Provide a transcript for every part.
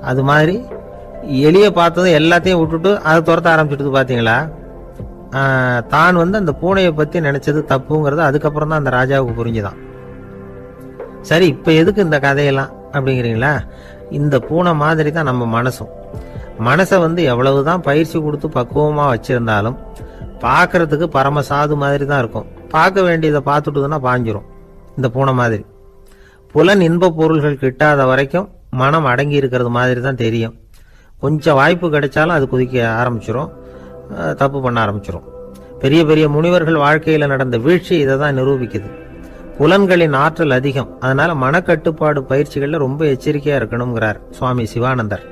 அது மாதிரி எலியை பார்த்ததும் எல்லாத்தையும் விட்டுட்டு அதை துரத்த ஆரம்பிச்சுட்டு பார்த்தீங்களா. தான் அந்த பூனையை பத்தி நினைச்சது தப்புங்கிறது அதுக்கப்புறம் தான் அந்த ராஜாவுக்கு புரிஞ்சுதான். சரி, இப்ப எதுக்கு இந்த கதையெல்லாம் அப்படிங்கிறீங்களா? இந்த பூனை மாதிரி தான் நம்ம மனசும். மனசை எவ்வளவுதான் பயிற்சி கொடுத்து பக்குவமா வச்சிருந்தாலும் பார்க்கறதுக்கு பரமசாது மாதிரி தான் இருக்கும். பார்க்க வேண்டியதை பார்த்துட்டுதுன்னா பாஞ்சிரும். இந்த பூனை மாதிரி புலன் இன்ப பொருள்கள் கிட்டாத வரைக்கும் மனம் அடங்கி இருக்கிறது மாதிரி தான் தெரியும். கொஞ்சம் வாய்ப்பு கிடைச்சாலும் அது குதிக்க ஆரம்பிச்சிரும், தப்பு பண்ண ஆரம்பிச்சிரும். பெரிய பெரிய முனிவர்கள் வாழ்க்கையில நடந்த வீழ்ச்சி இதை தான் நிரூபிக்குது. புலன்களின் ஆற்றல் அதிகம், அதனால மனக்கட்டுப்பாடு பயிற்சிகள்ல ரொம்ப எச்சரிக்கையா இருக்கணுங்கிறார் சுவாமி சிவானந்தர்.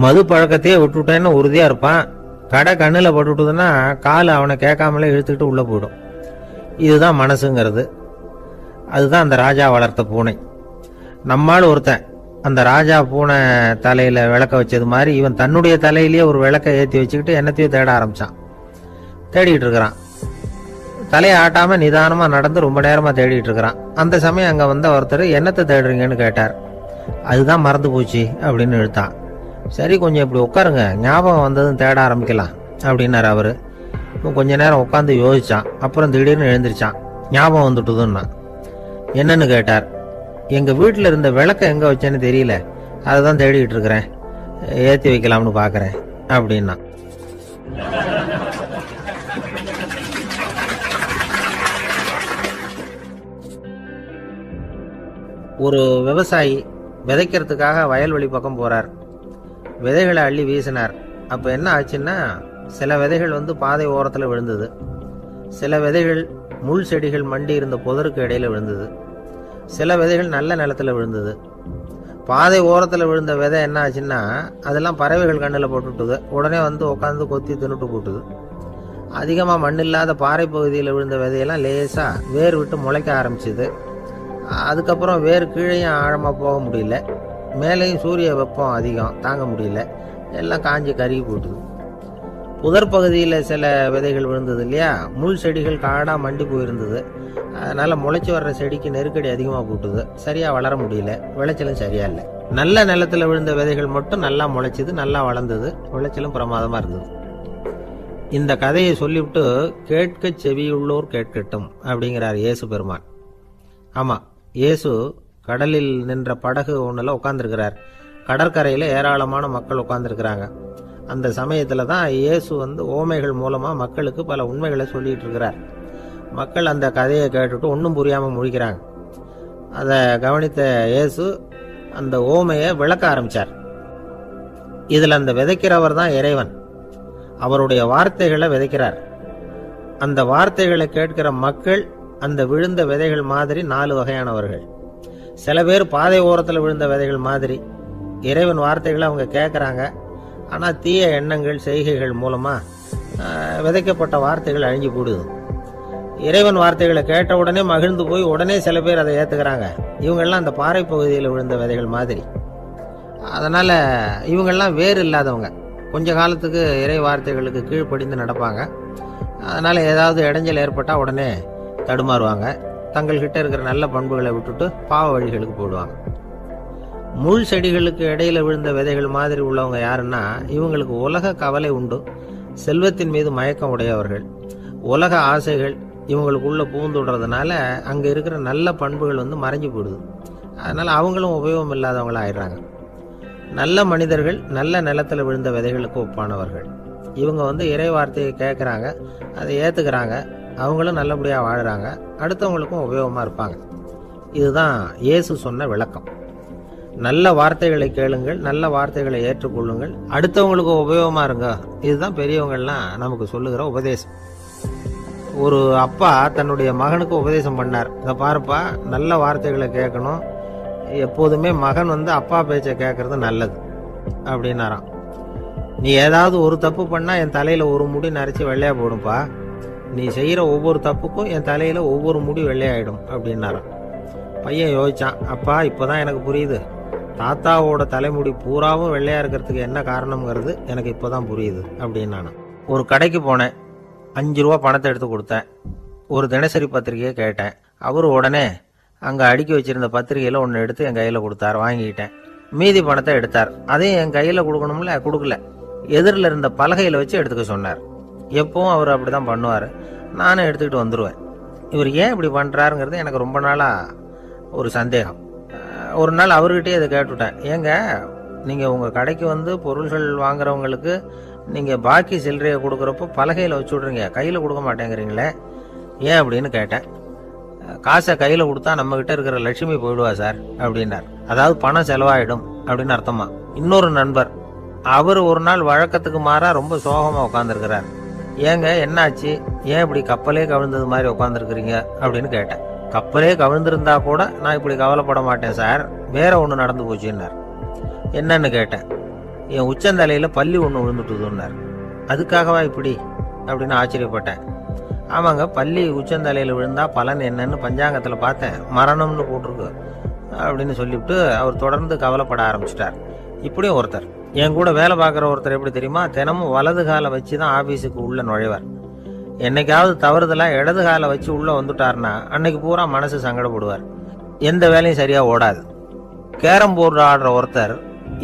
மது பழக்கத்தையே விட்டுட்டேன்னு உறுதியா இருப்பான். கடை கண்ணுல பட்டுட்டுதுன்னா காலை அவனை கேட்காமலே இழுத்துக்கிட்டு உள்ள போயிடும். இதுதான் மனசுங்கிறது. அதுதான் அந்த ராஜா வளர்த்த பூனை. நம்மால் ஒருத்தன் அந்த ராஜா பூனை தலையில விளக்க வச்சது மாதிரி இவன் தன்னுடைய தலையிலேயே ஒரு விளக்க ஏற்றி வச்சுக்கிட்டு என்னத்தையும் தேட ஆரம்பிச்சான். தேடிட்டு இருக்கிறான். தலையை ஆட்டாம நிதானமா நடந்து ரொம்ப நேரமா தேடிட்டு இருக்கிறான். அந்த சமயம் அங்க ஒருத்தர் என்னத்தை தேடுறீங்கன்னு கேட்டார். அதுதான் மறந்து போச்சு அப்படின்னு இழுத்தான். சரி, கொஞ்சம் இப்படி உட்காருங்க, ஞாபகம் வந்ததும் தேட ஆரம்பிக்கலாம் அப்படின்னாரு அவரு. கொஞ்ச நேரம் உட்காந்து யோசிச்சான். அப்புறம் திடீர்னு எழுந்திருச்சான். ஞாபகம் வந்துட்டுதுன்னா. என்னன்னு கேட்டார். எங்க வீட்டுல இருந்த விளக்க எங்க வச்சேன்னு தெரியல, அதைதான் தேடிட்டு இருக்கிறேன், ஏத்தி வைக்கலாம்னு பாக்குறேன் அப்படின்னா. ஒரு விவசாயி விதைக்கிறதுக்காக வயல்வெளி பக்கம் போறார். விதைகளை அள்ளி வீசினார். அப்ப என்ன ஆச்சுன்னா, சில விதைகள் பாதை ஓரத்துல விழுந்தது. சில விதைகள் முள் செடிகள் மண்டி இருந்த புதருக்கு இடையில விழுந்தது. சில விதைகள் நல்ல நிலத்துல விழுந்தது. பாதை ஓரத்துல விழுந்த விதை என்ன ஆச்சுன்னா, அதெல்லாம் பறவைகள் கண்ணில் போட்டுட்டுது. உடனே உட்காந்து கொத்தி தின்னுட்டு போட்டுது. அதிகமா மண் இல்லாத பாறை பகுதியில் விழுந்த விதையெல்லாம் லேசா வேர் விட்டு முளைக்க ஆரம்பிச்சுது. அதுக்கப்புறம் வேறு கீழேயும் ஆழமா போக முடியல, மேலேயும் சூரிய வெப்பம் அதிகம் தாங்க முடியல, எல்லாம் காஞ்சி கருகி போட்டுது. புதர் பகுதியில் சில விதைகள் விழுந்தது இல்லையா, முள் செடிகள் காடா மண்டி போயிருந்தது. அதனால முளைச்சி வர்ற செடிக்கு நெருக்கடி அதிகமாக போட்டுது, சரியா வளர முடியல, விளைச்சலும் சரியா இல்லை. நல்ல நிலத்துல விழுந்த விதைகள் மட்டும் நல்லா முளைச்சிது, நல்லா வளர்ந்தது, விளைச்சலும் பிரமாதமா இருந்தது. இந்த கதையை சொல்லிவிட்டு கேட்க செவியுள்ளோர் கேட்கட்டும் அப்படிங்கிறார் இயேசு பெருமான். ஆமா, இயேசு கடலில் நின்ற படகு ஒண்ணுல உட்கார்ந்துருக்கிறார். கடற்கரையில ஏராளமான மக்கள் உட்கார்ந்துருக்கிறாங்க. அந்த சமயத்துல தான் இயேசு ஓமைகள் மூலமா மக்களுக்கு பல உண்மைகளை சொல்லிட்டு இருக்கிறார். மக்கள் அந்த கதையை கேட்டுட்டு ஒன்றும் புரியாம முழிக்கிறாங்க. அதை கவனித்த இயேசு அந்த ஓமையை விளக்க ஆரம்பிச்சார். இதுல அந்த விதைக்கிறவர் தான் இறைவன். அவருடைய வார்த்தைகளை விதைக்கிறார். அந்த வார்த்தைகளை கேட்கிற மக்கள் அந்த விழுந்த விதைகள் மாதிரி 4 வகையானவர்கள். சில பேர் பாதை ஓரத்தில் விழுந்த விதைகள் மாதிரி இறைவன் வார்த்தைகளை அவங்க கேட்கறாங்க. ஆனா தீய எண்ணங்கள் செய்கைகள் மூலமா விதைக்கப்பட்ட வார்த்தைகள் அழிஞ்சு போடுது. இறைவன் வார்த்தைகளை கேட்ட உடனே மகிழ்ந்து போய் உடனே சில பேர் அதை ஏத்துக்கிறாங்க. இவங்கெல்லாம் அந்த பாறை பகுதியில் விழுந்த விதைகள் மாதிரி. அதனால இவங்கெல்லாம் வேறு இல்லாதவங்க. கொஞ்ச காலத்துக்கு இறை வார்த்தைகளுக்கு கீழ்ப்படிந்து நடப்பாங்க. அதனால ஏதாவது இடைஞ்சல் ஏற்பட்டா உடனே தடுமாறுவாங்க. தங்கள்கிட்ட இருக்கிற நல்ல பண்புகளை விட்டுட்டு பாவ வழிகளுக்கு போடுவாங்க. முள் செடிகளுக்கு இடையில விழுந்த விதைகள் மாதிரி உள்ளவங்க யாருன்னா, இவங்களுக்கு உலக கவலை உண்டு, செல்வத்தின் மீது மயக்கம் உடையவர்கள். உலக ஆசைகள் இவங்களுக்குள்ள பூந்துடுறதுனால அங்க இருக்கிற நல்ல பண்புகள் மறைஞ்சு போடுது. அதனால அவங்களும் உபயோகம் இல்லாதவங்களா ஆயிடுறாங்க. நல்ல மனிதர்கள் நல்ல நிலத்துல விழுந்த விதைகளுக்கு ஒப்பானவர்கள். இவங்க இறை வார்த்தையை கேட்கறாங்க, அதை ஏத்துக்கிறாங்க, அவங்களும் நல்லபடியா வாழுறாங்க, அடுத்தவங்களுக்கும் உபயோகமா இருப்பாங்க. இதுதான் இயேசு சொன்ன விளக்கம். நல்ல வார்த்தைகளை கேளுங்கள், நல்ல வார்த்தைகளை ஏற்றுக்கொள்ளுங்கள், அடுத்தவங்களுக்கு உபயோகமா இருங்க. இதுதான் பெரியவங்கள்லாம் நமக்கு சொல்லுகிற உபதேசம். ஒரு அப்பா தன்னுடைய மகனுக்கு உபதேசம் பண்ணார். இதை பாருப்பா, நல்ல வார்த்தைகளை கேட்கணும், எப்போதுமே மகன் அப்பா பேச்சை கேட்கறது நல்லது அப்படின்னாராம். நீ ஏதாவது ஒரு தப்பு பண்ணா என் தலையில ஒரு முடி நரைச்சி வெள்ளையா போடும்பா, நீ செய்யற ஒவ்வொரு தப்புக்கும் என் தலையில ஒவ்வொரு முடி வெள்ளையாயிடும் அப்படின்னாராம். பையன் யோசிச்சான், அப்பா இப்பதான் எனக்கு புரியுது, தாத்தாவோட தலைமுடி பூராவும் வெள்ளையா இருக்கிறதுக்கு என்ன காரணம்ங்கிறது எனக்கு இப்பதான் புரியுது அப்படின்னானா. ஒரு கடைக்கு போனேன், 5 ரூபா பணத்தை எடுத்து கொடுத்தேன். ஒரு தினசரி பத்திரிகையை கேட்டேன். அவரு உடனே அங்க அடுக்கி வச்சிருந்த பத்திரிகையில ஒன்னு எடுத்து என் கையில கொடுத்தாரு. வாங்கிக்கிட்டேன். மீதி பணத்தை எடுத்தார். அதையும் என் கையில கொடுக்கணும்ல, கொடுக்கல. எதிரில் இருந்த பலகையில வச்சு எடுத்துக்க சொன்னார். எப்பவும் அவர் அப்படிதான் பண்ணுவார். நானும் எடுத்துக்கிட்டு வந்துடுவேன். இவர் ஏன் இப்படி பண்றாருங்கிறது எனக்கு ரொம்ப நாளா ஒரு சந்தேகம். ஒரு நாள் அவர்கிட்டயே இதை கேட்டுவிட்டேன். ஏங்க, நீங்க உங்க கடைக்கு வந்து பொருள்கள் வாங்குறவங்களுக்கு நீங்க பாக்கி சில்லறையை கொடுக்குறப்போ பலகையில வச்சு விடுறீங்க, கையில கொடுக்க மாட்டேங்கிறீங்களே, ஏன் அப்படின்னு கேட்டேன். காசை கையில கொடுத்தா நம்ம கிட்ட இருக்கிற லட்சுமி போயிடுவா சார் அப்படின்னார். அதாவது பணம் செலவாயிடும் அப்படின்னு அர்த்தமா. இன்னொரு நண்பர், அவர் ஒரு நாள் வழக்கத்துக்கு மாறா ரொம்ப சோகமா உட்காந்துருக்கிறார். ஏங்க என்னாச்சு, ஏன் இப்படி கப்பலே கவிழ்ந்தது மாதிரி உட்காந்துருக்கிறீங்க அப்படின்னு கேட்டேன். கப்பலே கவிழ்ந்திருந்தா கூட நான் இப்படி கவலைப்பட மாட்டேன் சார், வேற ஒன்று நடந்து போச்சுன்னார். என்னன்னு கேட்டேன். என் உச்சந்தலையில பள்ளி ஒன்று விழுந்துட்டுதுன்னார். அதுக்காகவா இப்படி அப்படின்னு ஆச்சரியப்பட்டேன். ஆமாங்க, பள்ளி உச்சந்தலையில விழுந்தா பலன் என்னன்னு பஞ்சாங்கத்தில் பார்த்தேன், மரணம்னு போட்டிருக்கு அப்படின்னு சொல்லிவிட்டு அவர் தொடர்ந்து கவலைப்பட ஆரம்பிச்சிட்டார். இப்படியும் ஒருத்தர், என் கூட வேலை பார்க்குற ஒருத்தர் எப்படி தெரியுமா, தினமும் வலது காலை வச்சு தான் ஆபீஸுக்கு உள்ள நுழைவார். என்னைக்காவது தவறுதலா இடது காலை வச்சு உள்ள வந்துட்டார்னா அன்னைக்கு பூரா மனசு சங்கடப்படுவார். எந்த வேலையும் சரியா ஓடாது. கேரம் போர்டு ஆடுற ஒருத்தர்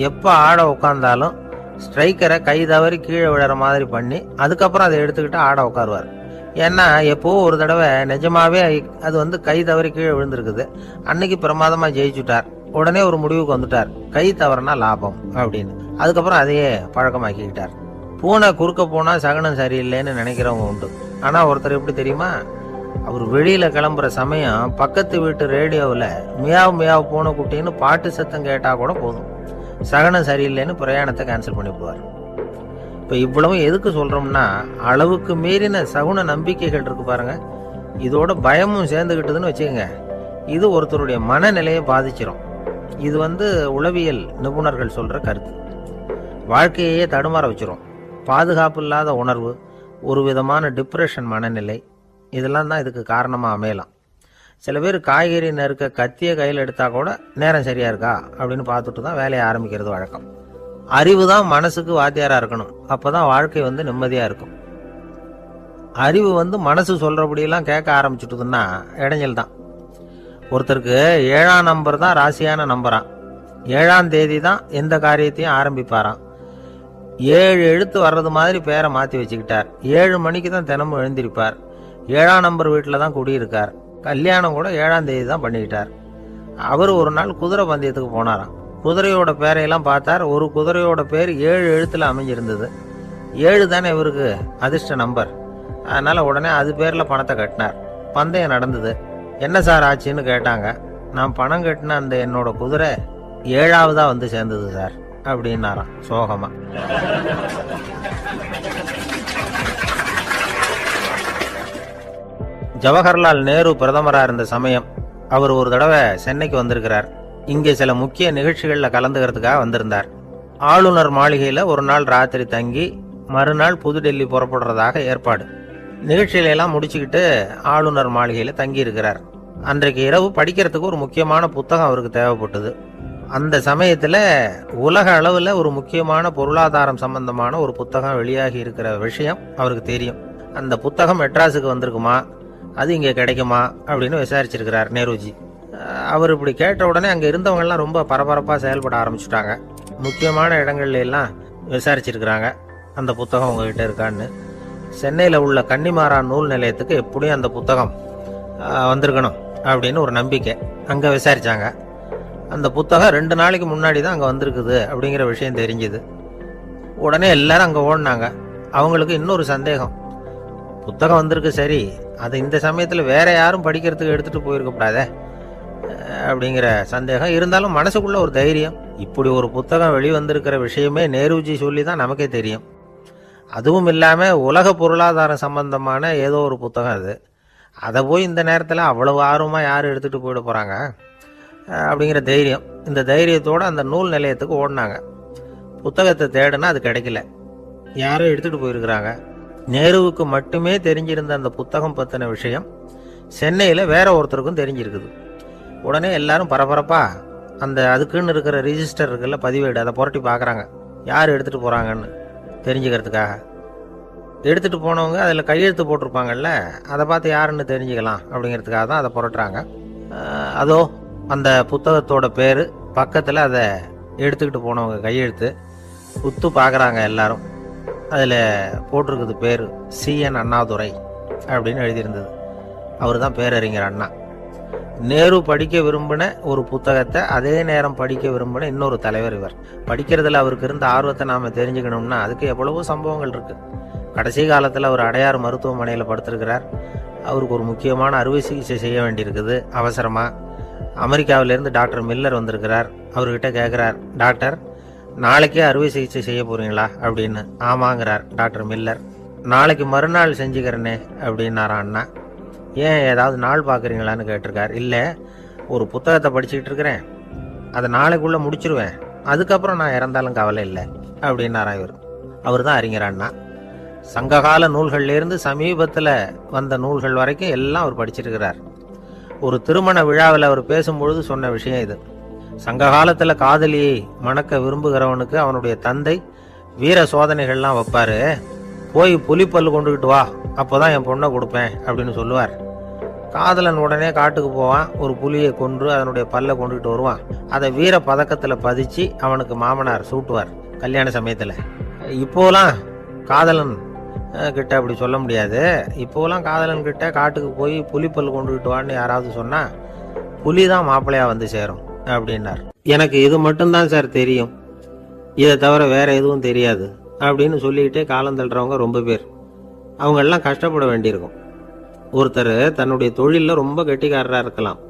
எப்ப ஆட உட்கார்ந்தாலும் ஸ்ட்ரைக்கரை கை தவறி கீழே விழற மாதிரி பண்ணி அதுக்கப்புறம் அதை எடுத்துக்கிட்டு ஆட உட்காருவார். ஏன்னா எப்போ ஒரு தடவை நிஜமாவே அது வந்து கை தவறி கீழே விழுந்திருக்குது. அன்னைக்கு பிரமாதமா ஜெயிச்சுட்டார். உடனே ஒரு முடிவுக்கு வந்துட்டார், கை தவறுனா லாபம் அப்படின்னு. அதுக்கப்புறம் அதையே பழக்கமாக்கிக்கிட்டார். பூனை குறுக்க போனா சகனம் சரியில்லைன்னு நினைக்கிறவங்க உண்டு. ஆனா ஒருத்தர் எப்படி தெரியுமா, அவர் வெளியில கிளம்புற சமயம் பக்கத்து வீட்டு ரேடியோவில் மியாவ் மியாவ் பூனை குட்டின்னு பாட்டு சத்தம் கேட்டா கூட போதும், சகனம் சரியில்லைன்னு பிரயாணத்தை கேன்சல் பண்ணிவிடுவார். இப்ப இவ்வளவு எதுக்கு சொல்றோம்னா, அளவுக்கு மீறின சகுன நம்பிக்கைகள் இருக்கு பாருங்க, இதோட பயமும் சேர்ந்துகிட்டதுன்னு வச்சுக்கோங்க, இது ஒருத்தருடைய மனநிலையை பாதிச்சிடும். இது வந்து உளவியல் நிபுணர்கள் சொல்ற கருத்து. வாழ்க்கையே தடுமாற வச்சிரும். பாதுகாப்பு இல்லாத உணர்வு, ஒரு விதமான டிப்ரெஷன் மனநிலை, இதெல்லாம் தான் இதுக்கு காரணமா அமையலாம். சில பேர் காய்கறி நறுக்க கத்திய கையில் எடுத்தா கூட நேரம் சரியா இருக்கா அப்படின்னு பார்த்துட்டு தான் வேலையை ஆரம்பிக்கிறது வழக்கம். அறிவு தான் மனசுக்கு வாத்தியாரா இருக்கணும், அப்பதான் வாழ்க்கை வந்து நிம்மதியா இருக்கும். அறிவு வந்து மனசு சொல்றபடியெல்லாம் கேட்க ஆரம்பிச்சுட்டுதுன்னா இடைஞ்சல் தான். ஒருத்தருக்கு 7ஆம் நம்பர் தான் ராசியான நம்பரான். 7ஆம் தேதி தான் எந்த காரியத்தையும் ஆரம்பிப்பாராம். 7 எழுத்து வர்றது மாதிரி பேரை மாற்றி வச்சுக்கிட்டார். 7 மணிக்கு தான் தினமும் எழுந்திருப்பார். 7ஆம் நம்பர் வீட்டில் தான் குடியிருக்கார். கல்யாணம் கூட 7ஆம் தேதி தான் பண்ணிக்கிட்டார். அவர் ஒரு நாள் குதிரை பந்தயத்துக்கு போனாராம். குதிரையோட பேரையெல்லாம் பார்த்தார். ஒரு குதிரையோட பேர் 7 எழுத்துல அமைஞ்சிருந்தது. 7 தானே இவருக்கு அதிர்ஷ்ட நம்பர். அதனால உடனே அது பேர்ல பணத்தை கட்டினார். பந்தயம் நடந்தது. என்ன சார் ஆச்சுன்னு கேட்டாங்க. நான் பணம் கட்டின அந்த என்னோட குதிரை 7ஆவதா வந்து சேர்ந்தது சார் அப்படின்னாராம் சோகமா. ஜவஹர்லால் நேரு பிரதமராக இருந்த சமயம் அவர் ஒரு தடவை சென்னைக்கு வந்திருக்கிறார். இங்கே சில முக்கிய நிகழ்ச்சிகள்ல கலந்துக்கிறதுக்காக வந்திருந்தார். ஆளுநர் மாளிகையில ஒரு நாள் ராத்திரி தங்கி மறுநாள் புதுடெல்லி புறப்படுறதாக ஏற்பாடு. நிகழ்ச்சியில எல்லாம் முடிச்சுக்கிட்டு ஆளுநர் மாளிகையில தங்கி இருக்கிறார். அன்றைக்கு இரவு படிக்கிறதுக்கு ஒரு முக்கியமான புத்தகம் அவருக்கு தேவைப்பட்டது. அந்த சமயத்துல உலக அளவுல ஒரு முக்கியமான பொருளாதாரம் சம்பந்தமான ஒரு புத்தகம் வெளியாகி இருக்கிற விஷயம் அவருக்கு தெரியும். அந்த புத்தகம் மெட்ராஸுக்கு வந்திருக்குமா, அது இங்க கிடைக்குமா அப்படின்னு விசாரிச்சிருக்கிறார் நேருஜி. அவர் இப்படி கேட்ட உடனே அங்க இருந்தவங்க எல்லாம் ரொம்ப பரபரப்பா செயல்பட ஆரம்பிச்சுட்டாங்க. முக்கியமான இடங்கள்ல எல்லாம் விசாரிச்சிருக்கிறாங்க, அந்த புத்தகம் உங்ககிட்ட இருக்கான்னு. சென்னையில உள்ள கன்னிமாரா நூல் நிலையத்துக்கு எப்படியும் அந்த புத்தகம் வந்திருக்கணும் அப்படின்னு ஒரு நம்பிக்கை. அங்க விசாரிச்சாங்க. அந்த புத்தகம் 2 நாளைக்கு முன்னாடி தான் அங்க வந்திருக்குது அப்படிங்கிற விஷயம் தெரிஞ்சுது. உடனே எல்லாரும் அங்க ஓடினாங்க. அவங்களுக்கு இன்னொரு சந்தேகம், புத்தகம் வந்திருக்கு சரி, அது இந்த சமயத்துல வேற யாரும் படிக்கிறதுக்கு எடுத்துட்டு போயிருக்கப்படாதே அப்படிங்கிற சந்தேகம் இருந்தாலும் மனசுக்குள்ள ஒரு தைரியம். இப்படி ஒரு புத்தகம் வெளிவந்திருக்கிற விஷயமே நேருஜி சொல்லி தான் நமக்கே தெரியும். அதுவும் இல்லாம உலக பொருளாதாரம் சம்பந்தமான ஏதோ ஒரு புத்தகம் அது. அதை போய் இந்த நேரத்துல அவ்வளவு ஆர்வமா யாரும் எடுத்துட்டு போயிட போறாங்க அப்படிங்கிற தைரியம். இந்த தைரியத்தோட அந்த நூல் நிலையத்துக்கு ஓடினாங்க. புத்தகத்தை தேடுனா அது கிடைக்கல, யாரோ எடுத்துட்டு போயிருக்கிறாங்க. நேருவுக்கு மட்டுமே தெரிஞ்சிருந்த அந்த புத்தகம் பத்தின விஷயம் சென்னையில வேற ஒருத்தருக்கும் தெரிஞ்சிருக்குது. உடனே எல்லாரும் பரபரப்பா அந்த அதுக்குன்னு இருக்கிற ரிஜிஸ்டர் இருக்குல்ல, பதிவேடு, அதை புரட்டி பார்க்குறாங்க யார் எடுத்துட்டு போறாங்கன்னு தெரிஞ்சுக்கிறதுக்காக. எடுத்துட்டு போனவங்க அதில் கையெழுத்து போட்டிருப்பாங்கல்ல, அதை பார்த்து யாருன்னு தெரிஞ்சுக்கலாம் அப்படிங்கிறதுக்காக தான் அதை புரட்டுறாங்க. அதோ அந்த புத்தகத்தோட பேரு பக்கத்தில் அதை எடுத்துக்கிட்டு போனவங்க கையெழுத்து. உத்து பார்க்குறாங்க எல்லாரும். அதில் போட்டிருக்குது பேர் CN அண்ணாதுரை அப்படின்னு எழுதியிருந்தது. அவர் தான் பேரறிஞர் அண்ணா. நேரு படிக்க விரும்பின ஒரு புத்தகத்தை அதே நேரம் படிக்க விரும்பின இன்னொரு தலைவர் இவர். படிக்கிறதுல அவருக்கு இருந்த ஆர்வத்தை நாம் தெரிஞ்சுக்கணும்னா அதுக்கு எவ்வளவோ சம்பவங்கள் இருக்குது. கடைசி காலத்தில் அவர் அடையாறு மருத்துவமனையில் படுத்திருக்கிறார். அவருக்கு ஒரு முக்கியமான அறுவை சிகிச்சை செய்ய வேண்டியிருக்குது அவசரமாக. அமெரிக்காவிலேருந்து டாக்டர் மில்லர் வந்திருக்கிறார். அவர்கிட்ட கேட்குறார், டாக்டர் நாளைக்கே அறுவை சிகிச்சை செய்ய போகிறீங்களா அப்படின்னு. ஆமாங்கிறார் டாக்டர் மில்லர். நாளைக்கு மறுநாள் செஞ்சுக்கிறேனே அப்படின்னாரான் அண்ணா. ஏன் ஏதாவது நாள் பார்க்குறீங்களான்னு கேட்டிருக்கார். இல்லை, ஒரு புத்தகத்தை படிச்சுக்கிட்டு இருக்கிறேன், அதை நாளைக்குள்ளே முடிச்சிருவேன், அதுக்கப்புறம் நான் இறந்தாலும் கவலை இல்லை அப்படின்னாரான் இவர். அவர் தான் அறிஞர் அண்ணா. சங்ககால நூல்கள்லேருந்து சமீபத்தில் வந்த நூல்கள் வரைக்கும் எல்லாம் அவர் படிச்சிருக்கிறார். ஒரு திருமண விழாவில் அவர் பேசும்பொழுது சொன்ன விஷயம் இது. சங்க காலத்தில் காதலியை மணக்க விரும்புகிறவனுக்கு அவனுடைய தந்தை வீர சோதனைகள்லாம் வைப்பாரு. போய் புலிப்பல்லு கொண்டுகிட்டு வா, அப்போதான் என் பொண்ணை கொடுப்பேன் அப்படின்னு சொல்லுவார். காதலன் உடனே காட்டுக்கு போவான், ஒரு புலியை கொன்று அதனுடைய பல்லை கொண்டுகிட்டு வருவான். அதை வீர பதக்கத்தில் பதிச்சு அவனுக்கு மாமனார் சூட்டுவார் கல்யாண சமயத்தில். இப்போலாம் காதலன் கிட்ட அப்படி சொல்ல முடியாது. இப்போலாம் காதலன் கிட்ட காட்டுக்கு போய் புலிப்பல் கொண்டுகிட்டு வான்னு யாராவது சொன்னா புலி தான் மாப்பிள்ளையா வந்து சேரும் அப்படின்னார். எனக்கு இது மட்டும்தான் சார் தெரியும், இதை தவிர வேற எதுவும் தெரியாது அப்படின்னு சொல்லிக்கிட்டே காலம் தள்ளுறவங்க ரொம்ப பேர். அவங்க எல்லாம் கஷ்டப்பட வேண்டியிருக்கும். ஒருத்தர் தன்னுடைய தொழிலில் ரொம்ப கெட்டிக்காரராக இருக்கலாம்.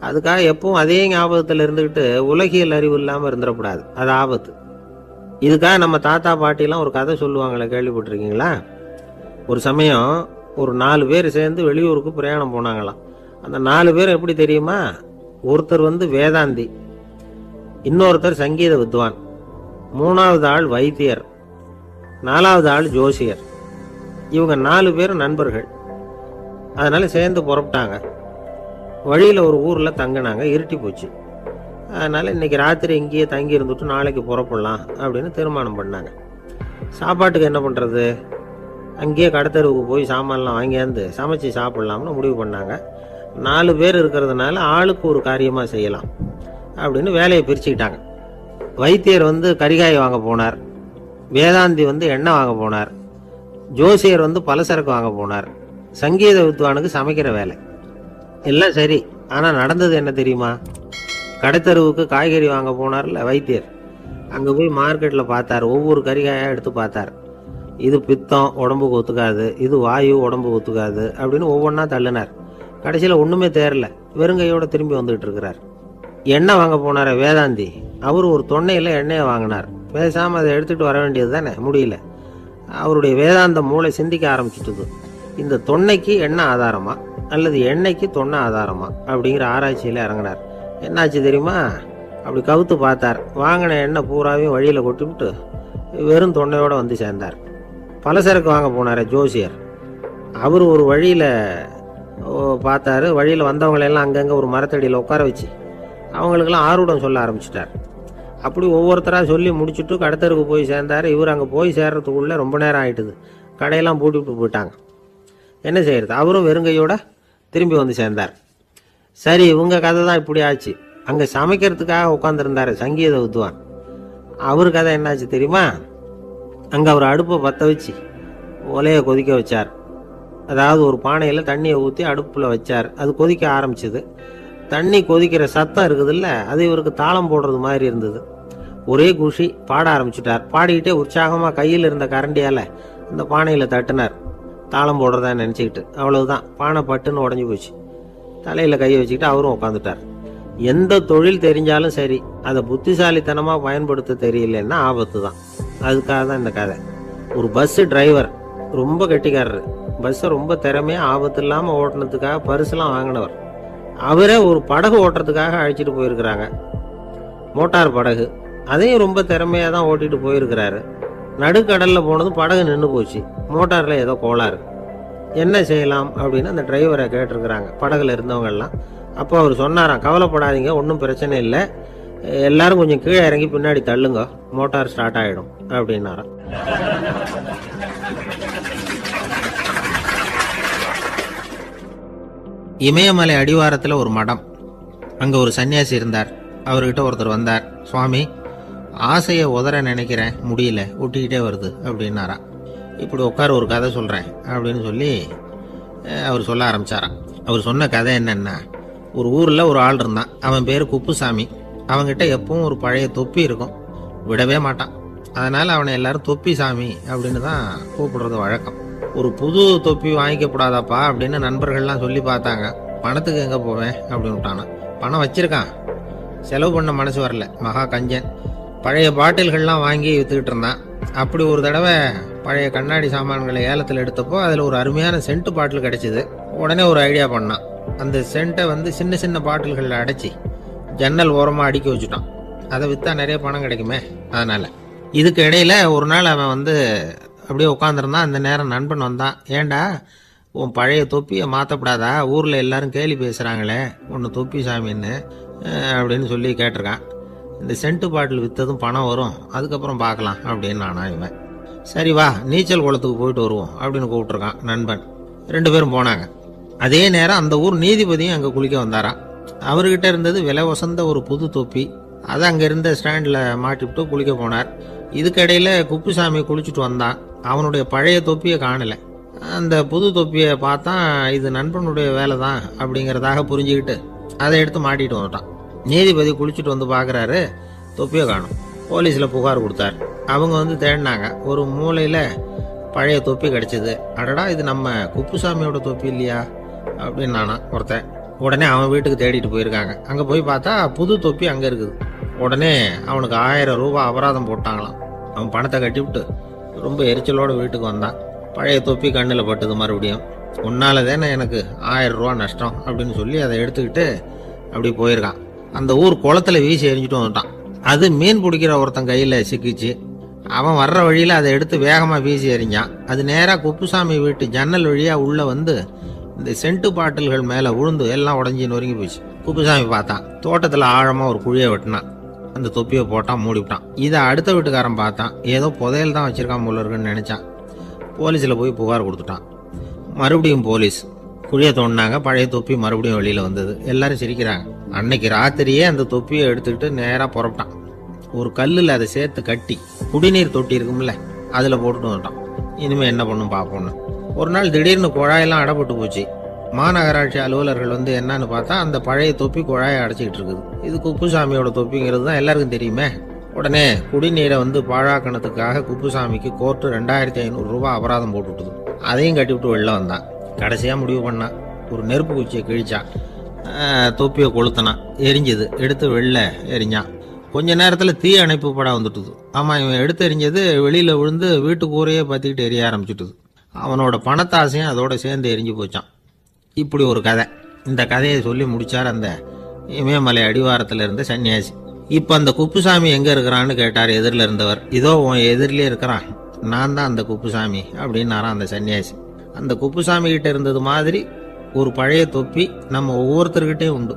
அதுக்காக எப்பவும் அதே ஞாபகத்தில் இருந்துக்கிட்டு உலகியல் அறிவு இல்லாமல் இருந்துடக்கூடாது, அது ஆபத்து. இதுக்காக நம்ம தாத்தா பாட்டிலாம் ஒரு கதை சொல்லுவாங்களே, கேள்விப்பட்டிருக்கீங்களா? ஒரு சமயம் ஒரு 4 பேர் சேர்ந்து வெளியூருக்கு பிரயாணம் போனாங்களாம். அந்த 4 பேர் எப்படி தெரியுமா? ஒருத்தர் வேதாந்தி, இன்னொருத்தர் சங்கீத வித்வான், 3வது ஆள் வைத்தியர், 4வது ஆள் ஜோசியர். இவங்க 4 பேரும் நண்பர்கள். அதனால சேர்ந்து புறப்பட்டாங்க. வழியில் ஒரு ஊரில் தங்கினாங்க. இருட்டி போச்சு. அதனால் இன்றைக்கி ராத்திரி இங்கேயே தங்கி இருந்துட்டு நாளைக்கு புறப்படலாம் அப்படின்னு தீர்மானம் பண்ணாங்க. சாப்பாட்டுக்கு என்ன பண்ணுறது? அங்கேயே கடத்தெருவுக்கு போய் சாமான்லாம் வாங்கியாந்து சமைச்சு சாப்பிட்லாம்னு முடிவு பண்ணாங்க. 4 பேர் இருக்கிறதுனால ஆளுக்கு ஒரு காரியமாக செய்யலாம் அப்படின்னு வேலையை பிரிச்சுக்கிட்டாங்க. வைத்தியர் கரிகாய் வாங்க போனார், வேதாந்தி எண்ணெய் வாங்க போனார், ஜோசியர் பலசரக்கு வாங்க போனார், சங்கீத வித்வானுக்கு சமைக்கிற வேலை. எல்லாம் சரி, ஆனால் நடந்தது என்ன தெரியுமா? கடைத்தெருவுக்கு காய்கறி வாங்க போனார்ல வைத்தியர், அங்கே போய் மார்க்கெட்டில் பார்த்தார். ஒவ்வொரு கறிகாயாக எடுத்து பார்த்தார். இது பித்தம், உடம்புக்கு ஒத்துக்காது, இது வாயு, உடம்புக்கு ஒத்துக்காது அப்படின்னு ஒவ்வொன்றா தள்ளினார். கடைசியில் ஒன்றுமே தேரல, வெறுங்கையோடு திரும்பி வந்துகிட்டு இருக்கிறார். எண்ணெய் வாங்க போனார் வேதாந்தி, அவர் ஒரு தொன்னையில் எண்ணெயை வாங்கினார். பேசாமல் அதை எடுத்துகிட்டு வர வேண்டியது தானே, முடியல. அவருடைய வேதாந்த மூளை சிந்திக்க ஆரம்பிச்சிட்டுது. இந்த தொன்னைக்கு எண்ணெய் ஆதாரமா அல்லது எண்ணெய்க்கு தொன்னை ஆதாரமா அப்படிங்கிற ஆராய்ச்சியில் இறங்கினார். என்னாச்சு தெரியுமா? அப்படி கவுத்து பார்த்தார். வாங்கின எண்ணெய் பூராவையும் வழியில் கொட்டிவிட்டு வெறும் தொன்னையோடு சேர்ந்தார். பலசரக்கு வாங்க போனார் ஜோசியர், அவர் ஒரு வழியில் பார்த்தாரு. வழியில் வந்தவங்களெல்லாம் அங்கங்கே ஒரு மரத்தடியில் உட்கார வச்சு அவங்களுக்கெல்லாம் ஆர்வம் சொல்ல ஆரம்பிச்சிட்டார். அப்படி ஒவ்வொருத்தராக சொல்லி முடிச்சுட்டு கடத்தருக்கு போய் சேர்ந்தார். இவர் அங்கே போய் சேர்றதுக்குள்ளே ரொம்ப நேரம் ஆகிட்டுது. கடையெல்லாம் பூட்டிவிட்டு போயிட்டாங்க. என்ன செய்யறது? அவரும் வெறுங்கையோட திரும்பி சேர்ந்தார். சரி, இவங்க கதை தான் இப்படி ஆச்சு. அங்கே சமைக்கிறதுக்காக உட்காந்துருந்தார் சங்கீத வித்வான், அவர் கதை என்னாச்சு தெரியுமா? அங்கே அவர் அடுப்பை பற்ற வச்சு ஒலையை கொதிக்க வச்சார். அதாவது ஒரு பானையில் தண்ணியை ஊற்றி அடுப்பில் வச்சார். அது கொதிக்க ஆரம்பிச்சது. தண்ணி கொதிக்கிற சத்தம் இருக்குதுல்ல, அது இவருக்கு தாளம் போடுறது மாதிரி இருந்தது. ஒரே குஷி, பாட ஆரம்பிச்சுட்டார். பாடிக்கிட்டே உற்சாகமாக கையில் இருந்த கரண்டியால் இந்த பானையில் தட்டினார், தாளம் போடுறதா நினச்சிக்கிட்டு. அவ்வளவுதான், பானை பட்டுன்னு உடஞ்சி போச்சு. தலையில் கையை வச்சுக்கிட்டு அவரும் உட்காந்துட்டார். எந்த தொழில் தெரிஞ்சாலும் சரி, அதை புத்திசாலித்தனமாக பயன்படுத்த தெரியலன்னா ஆபத்து தான். அதுக்காக தான் இந்த கதை. ஒரு பஸ்ஸு டிரைவர் ரொம்ப கெட்டிக்காரரு. பஸ்ஸை ரொம்ப திறமையாக ஆபத்து இல்லாமல் ஓட்டுனதுக்காக பரிசுலாம் வாங்கினவர். அவரே ஒரு படகு ஓட்டுறதுக்காக அழைச்சிட்டு போயிருக்கிறாங்க, மோட்டார் படகு. அதையும் ரொம்ப திறமையாக தான் ஓட்டிட்டு போயிருக்கிறாரு. நடுக்கடலில் போனதும் படகு நின்று போச்சு. மோட்டாரில் ஏதோ கோளாறு. என்ன செய்யலாம் அப்படின்னு அந்த டிரைவரை கேட்டிருக்கிறாங்க படகுல இருந்தவங்கெல்லாம். அப்போ அவர் சொன்னாராம், கவலைப்படாதீங்க, ஒன்றும் பிரச்சனை இல்லை, எல்லாரும் கொஞ்சம் கீழே இறங்கி பின்னாடி தள்ளுங்க, மோட்டார் ஸ்டார்ட் ஆகிடும் அப்படின்னாராம். இமயமலை அடிவாரத்தில் ஒரு மடம். அங்கே ஒரு சன்னியாசி இருந்தார். அவர்கிட்ட ஒருத்தர் வந்தார். சுவாமி, ஆசையை உதற நினைக்கிறேன், முடியல, ஒட்டிக்கிட்டே வருது அப்படின்னாராம். இப்படி உட்கார ஒரு கதை சொல்கிறேன் அப்படின்னு சொல்லி அவர் சொல்ல ஆரம்பித்தாராம். அவர் சொன்ன கதை என்னன்னா, ஒரு ஊரில் ஒரு ஆள் இருந்தான். அவன் பேர் குப்புசாமி. அவன்கிட்ட எப்பவும் ஒரு பழைய தொப்பி இருக்கும், விடவே மாட்டான். அதனால் அவனை எல்லாரும் தொப்பி சாமி அப்படின்னு தான் கூப்பிடுறது வழக்கம். ஒரு புது தொப்பி வாங்கிக்கப்படாதாப்பா அப்படின்னு நண்பர்கள்லாம் சொல்லி பார்த்தாங்க. பணத்துக்கு எங்கே போவேன் அப்படின்னு விட்டானா. பணம் வச்சிருக்கான், செலவு பண்ண மனசு வரல, மகா கஞ்சன். பழைய பாட்டில்கள்லாம் வாங்கி விற்றுக்கிட்டு இருந்தான். அப்படி ஒரு தடவை பழைய கண்ணாடி சாமான்களை ஏலத்தில் எடுத்தப்போ அதில் ஒரு அருமையான சென்ட் பாட்டில் கிடச்சிது. உடனே ஒரு ஐடியா பண்ணான். அந்த சென்ட்டை சின்ன சின்ன பாட்டில்களில் அடைச்சி ஜன்னல் ஓரமாக அடுக்கி வச்சுட்டான். அதை விற்றா நிறைய பணம் கிடைக்குமே, அதனால். இதுக்கு இடையில் ஒரு நாள் அவன் அப்படியே உட்காந்துருந்தான். அந்த நேரம் நண்பன் வந்தான். ஏண்டா உன் பழைய தொப்பியை மாற்றப்படாதா, ஊரில் எல்லாரும் கேலி பேசுகிறாங்களே ஒன்று தொப்பி சாமின்னு அப்படின்னு சொல்லி கேட்டிருக்கான். இந்த சென்ட்டு பாட்டில் விற்றதும் பணம் வரும், அதுக்கப்புறம் பார்க்கலாம் அப்படின்னு நானா இவன். சரி வா, நீச்சல் குளத்துக்கு போயிட்டு வருவோம் அப்படின்னு கூப்பிட்ருக்கான் நண்பன். 2 பேரும் போனாங்க. அதே நேரம் அந்த ஊர் நீதிபதியும் அங்கே குளிக்க வந்தாராம். அவர்கிட்ட இருந்தது விலை வசந்த ஒரு புது தொப்பி. அதை அங்கே இருந்த ஸ்டாண்டில் மாட்டிவிட்டு குளிக்க போனார். இதுக்கிடையில் குப்புசாமி குளிச்சுட்டு வந்தான். அவனுடைய பழைய தொப்பியை காணலை. அந்த புது தொப்பியை பார்த்தா இது நண்பனுடைய வேலை தான் அப்படிங்கிறதாக புரிஞ்சுக்கிட்டு அதை எடுத்து மாட்டிட்டு வந்துட்டான். நீதிபதி குளிச்சுட்டு வந்து பார்க்குறாரு, தொப்பியை காணும். போலீஸில் புகார் கொடுத்தார். அவங்க தேடினாங்க. ஒரு மூலையில் பழைய தொப்பி கிடச்சிது. அடடா, இது நம்ம குப்புசாமியோட தொப்பி இல்லையா அப்படின்னு நானா ஒருத்தன். உடனே அவன் வீட்டுக்கு தேடிட்டு போயிருக்காங்க. அங்கே போய் பார்த்தா புது தொப்பி அங்கே இருக்குது. உடனே அவனுக்கு 1000 ரூபாய் அபராதம் போட்டாங்களாம். அவன் பணத்தை கட்டிவிட்டு ரொம்ப எரிச்சலோடு வீட்டுக்கு வந்தான். பழைய தொப்பி கண்ணில் பட்டுது. மறுபடியும் உன்னால தானே எனக்கு 1000 ரூபா நஷ்டம் அப்படின்னு சொல்லி அதை எடுத்துக்கிட்டு அப்படி போயிருக்கான். அந்த ஊர் குளத்துல வீசி எரிஞ்சிட்டு வந்துட்டான். அது மீன் பிடிக்கிற ஒருத்தன் கையில் சிக்கிச்சு. அவன் வர்ற வழியில் அதை எடுத்து வேகமாக வீசி எறிஞ்சான். அது நேராக குப்புசாமி வீட்டு ஜன்னல் வழியாக உள்ளே இந்த சென்ட்டு பாட்டில்கள் மேலே விழுந்து எல்லாம் உடஞ்சி நொறுங்கி போச்சு. குப்புசாமி பார்த்தான். தோட்டத்தில் ஆழமாக ஒரு குழியை வெட்டினான். அந்த தொப்பியை போட்டான், மூடிவிட்டான். இதை அடுத்த வீட்டுக்காரன் பார்த்தான். ஏதோ புதையல் தான் வச்சிருக்கான் போல இருக்குன்னு நினச்சான். போலீஸில் போய் புகார் கொடுத்துட்டான். மறுபடியும் போலீஸ் குழியை தோண்டினாங்க. பழைய தொப்பி மறுபடியும் வெளியில் வந்தது. எல்லாரும் சிரிக்கிறாங்க. அன்னைக்கு ராத்திரியே அந்த தொப்பியை எடுத்துக்கிட்டு நேராக புறப்பட்டான். ஒரு கல்லில் அதை சேர்த்து கட்டி குடிநீர் தொட்டி இருக்கும்ல, அதில் போட்டுட்டு வந்துட்டான். இனிமேல் என்ன பண்ணும் பார்ப்போன்னு. ஒரு நாள் திடீர்னு குழாயெல்லாம் அடைப்பட்டு போச்சு. மாநகராட்சி அலுவலர்கள் என்னன்னு பார்த்தா அந்த பழைய தொப்பி குழாயை அடைச்சிக்கிட்டு இருக்குது. இது குப்புசாமியோட தொப்பிங்கிறது தான் எல்லாருக்கும் தெரியுமே. உடனே குடிநீரை பாழாக்கணத்துக்காக குப்புசாமிக்கு கோர்ட்டு 2500 ரூபாய் அபராதம் போட்டுவிட்டுது. அதையும் கட்டிவிட்டு வெளில வந்தான். கடைசியாக முடிவு பண்ணான். ஒரு நெருப்பு குச்சியை கிழிச்சான். தொப்பியை கொளுத்தினான். எரிஞ்சது. எடுத்து வெளில எரிஞ்சான். கொஞ்ச நேரத்தில் தீ அணைப்பு படம் வந்துட்டுது. ஆமாம், இவன் எடுத்து எரிஞ்சது வெளியில் விழுந்து வீட்டு கூரையே பற்றிக்கிட்டு எரிய ஆரம்பிச்சுட்டுது. அவனோட பணத்தாசையும் அதோட சேர்ந்து எரிஞ்சு போச்சான். இப்படி ஒரு கதை. இந்த கதையை சொல்லி முடிச்சார் அந்த இமயமலை அடிவாரத்தில் இருந்த சன்னியாசி. இப்போ அந்த குப்புசாமி எங்கே இருக்கிறான்னு கேட்டார் எதிரில் இருந்தவர். இதோ உன் எதிரிலே இருக்கிறான், நான் தான் அந்த குப்புசாமி அப்படின்னாரான் அந்த சன்னியாசி. அந்த குப்புசாமி கிட்ட இருந்தது மாதிரி ஒரு பழைய தொப்பி நம்ம ஒவ்வொருத்தர்கிட்டையும் உண்டு.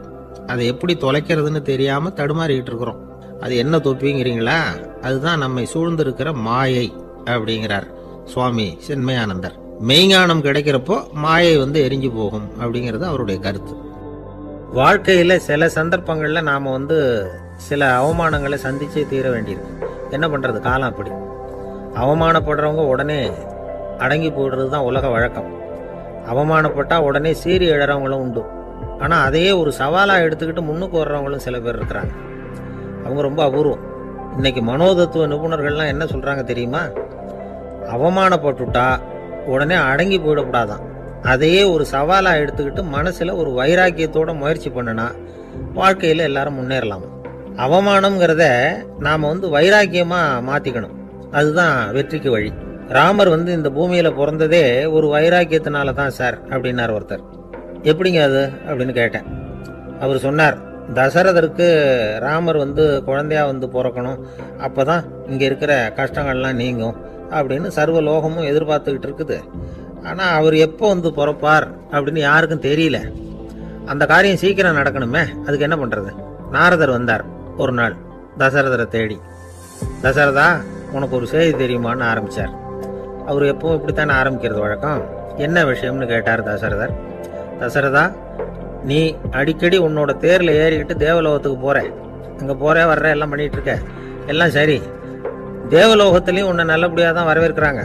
அதை எப்படி தொலைக்கிறதுன்னு தெரியாமல் தடுமாறிக்கிட்டு இருக்கிறோம். அது என்ன தொப்பிங்கிறீங்களா? அதுதான் நம்மை சூழ்ந்திருக்கிற மாயை அப்படிங்கிறார் சுவாமி சின்மயானந்தர். மெய்ஞானம் கிடைக்கிறப்போ மாயை எரிஞ்சு போகும் அப்படிங்கிறது அவருடைய கருத்து. வாழ்க்கையில் சில சந்தர்ப்பங்களில் நாம் சில அவமானங்களை சந்திச்சே தீர வேண்டியிருக்கு. என்ன பண்ணுறது, காலம் அப்படி. அவமானப்படுறவங்க உடனே அடங்கி போடுறது தான் உலக வழக்கம். அவமானப்பட்டால் உடனே சீறி எழறவங்களும் உண்டு. ஆனால் அதையே ஒரு சவாலாக எடுத்துக்கிட்டு முன்னுக்கு வர்றவங்களும் சில பேர் இருக்கிறாங்க. அவங்க ரொம்ப அபூர்வம். இன்னைக்கு மனோதத்துவ நிபுணர்கள்லாம் என்ன சொல்கிறாங்க தெரியுமா? அவமானப்பட்டுட்டா உடனே அடங்கி போயிடக்கூடாதான். அதையே ஒரு சவாலாக எடுத்துக்கிட்டு மனசில் ஒரு வைராக்கியத்தோட முயற்சி பண்ணினா வாழ்க்கையில் எல்லாரும் முன்னேறலாம். அவமானம்ங்கிறத நாம் வைராக்கியமாக மாற்றிக்கணும். அதுதான் வெற்றிக்கு வழி. ராமர் இந்த பூமியில் பிறந்ததே ஒரு வைராக்கியத்தினால தான் சார் அப்படின்னார் ஒருத்தர். எப்படிங்க அது அப்படின்னு கேட்டேன். அவர் சொன்னார், தசரதருக்கு ராமர் குழந்தையா பிறக்கணும், அப்போ தான் இங்கே இருக்கிற கஷ்டங்கள்லாம் நீங்கும் அப்படின்னு சர்வ லோகமும் எதிர்பார்த்துக்கிட்டு இருக்குது. ஆனால் அவர் எப்போ பிறப்பார் அப்படின்னு யாருக்கும் தெரியல. அந்த காரியம் சீக்கிரம் நடக்கணுமே, அதுக்கு என்ன பண்ணுறது? நாரதர் வந்தார் ஒரு நாள் தசரதரை தேடி. தசரதா, உனக்கு ஒரு செய்தி தெரியுமான்னு ஆரம்பித்தார். அவர் எப்பவும் இப்படித்தானே ஆரம்பிக்கிறது வழக்கம். என்ன விஷயம்னு கேட்டார் தசரதர். தசரதா, நீ அடிக்கடி உன்னோட தேரில் ஏறிக்கிட்டு தேவலோகத்துக்கு போகிற, அங்கே போகிற வர்ற எல்லாம் பண்ணிகிட்டு இருக்க. எல்லாம் சரி, தேவலோகத்திலையும் உன்னை நல்லபடியாக தான் வரவேற்கிறாங்க.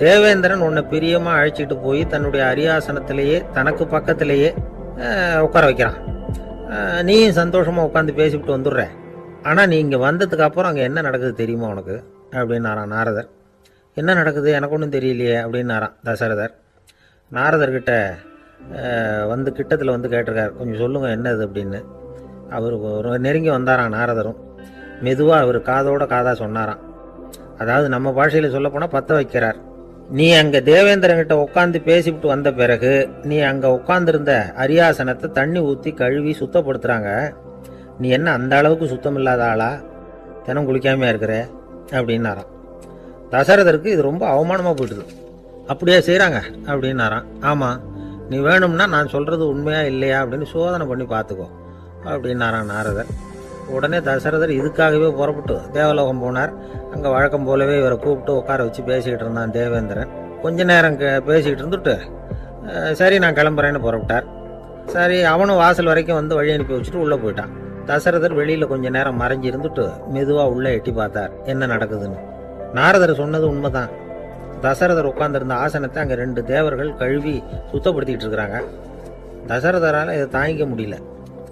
தேவேந்திரன் உன்னை பிரியமாக அழைச்சிட்டு போய் தன்னுடைய அரியாசனத்திலேயே தனக்கு பக்கத்திலேயே உட்கார வைக்கிறான். நீயும் சந்தோஷமாக உட்காந்து பேசிவிட்டு வந்துடுற. ஆனால் நீ இங்கே வந்ததுக்கு அப்புறம் அங்கே என்ன நடக்குது தெரியுமா உனக்கு அப்படின்னாரான் நாரதர். என்ன நடக்குது எனக்கு ஒன்றும் தெரியலையே அப்படின்னாரான் தசரதர். நாரதர்கிட்ட வந்து கிட்டத்தில் வந்து கேட்டிருக்கார், கொஞ்சம் சொல்லுங்கள் என்னது அப்படின்னு. அவர் நெருங்கி வந்தாரான் நாரதரும். மெதுவாக அவர் காதோட காதாக சொன்னாராம். அதாவது நம்ம பாஷையில் சொல்லப்போனால் பற்ற வைக்கிறார். நீ அங்கே தேவேந்திரங்கிட்ட உட்காந்து பேசிவிட்டு வந்த பிறகு நீ அங்கே உட்காந்துருந்த அரியாசனத்தை தண்ணி ஊற்றி கழுவி சுத்தப்படுத்துகிறாங்க. நீ என்ன அந்த அளவுக்கு சுத்தம் இல்லாத ஆளா, தினம் குளிக்காமையா இருக்கிற அப்படின்னாராம். தசரதருக்கு இது ரொம்ப அவமானமாக போயிட்டுது. அப்படியே செய்கிறாங்க அப்படின்னாராம். ஆமாம், நீ வேணும்னா நான் சொல்கிறது உண்மையா இல்லையா அப்படின்னு சோதனை பண்ணி பார்த்துக்கோ அப்படின்னாரான் நாரதர். உடனே தசரதர் இதுக்காகவே புறப்பட்டு தேவலோகம் போனார். அங்கே வழக்கம் போலவே இவரை கூப்பிட்டு உட்கார வச்சு பேசிக்கிட்டு இருந்தான் தேவேந்திரன். கொஞ்ச நேரம் பேசிக்கிட்டு இருந்துட்டு சரி நான் கிளம்புறேன்னு புறப்பட்டார். சரி, அவனும் வாசல் வரைக்கும் வந்து வழி அனுப்பி வச்சுட்டு உள்ளே போயிட்டான். தசரதர் வெளியில் கொஞ்ச நேரம் மறைஞ்சி இருந்துட்டு மெதுவாக உள்ளே எட்டி பார்த்தார் என்ன நடக்குதுன்னு. நாரதர் சொன்னது உண்மைதான். தசரதர் உட்கார்ந்துருந்த ஆசனத்தை அங்கே 2 தேவர்கள் கழுவி சுத்தப்படுத்திக்கிட்டு இருக்கிறாங்க. தசரதரால் இதை தாங்கிக்க முடியல.